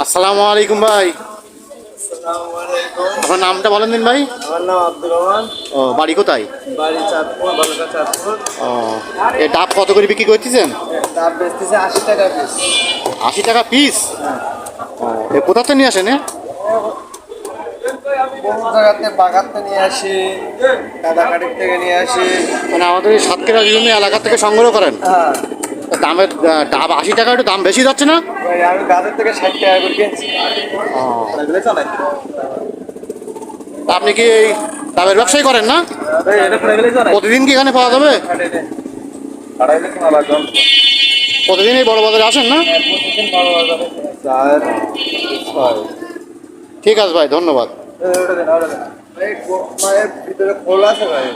আসসালামু আলাইকুম ভাই। আসসালামু আলাইকুম। আপনার নামটা বলেন দিন ভাই। আমার নাম আব্দুর রহমান। ও, বাড়ি কোথায়? বাড়ি চাঁদপুর, বালুকা চাঁদপুর। ও, এই ডাব কত করে বিক্রি করতেছেন? ডাব বেচতেছে 80 টাকা পিস। 80 টাকা পিস? ও, এ কোথা থেকে নিয়ে আসেন? বহু জায়গাতে বাগাতে নিয়ে আসি, কাদাকাটির থেকে নিয়ে আসি। মানে আমাদের এই সাতক্ষীরা বিভিন্ন এলাকা থেকে সংগ্রহ করেন? হ্যাঁ, দামের ডাব 80 টাকা, একটু দাম বেশি যাচ্ছে না? ওই আমি গাছের থেকে 60 টাকা করে কিনছি। ও, এগুলো চালাই। তা আপনি কি এই ডাবের ব্যবসায়ী করেন না? এটা পরে গেলে চালাই। প্রতিদিন কি এখানে পাওয়া যাবে? আড়াইলে শোনা লাগবে। প্রতিদিন এই বড় বাজারে আসেন না? প্রতিদিন বড় বাজারে 4 6। ঠিক আছে ভাই, ধন্যবাদ। ওটা দেন, ওটা দেন। এই মায়ের ভিতরে খোল আছে ভাই।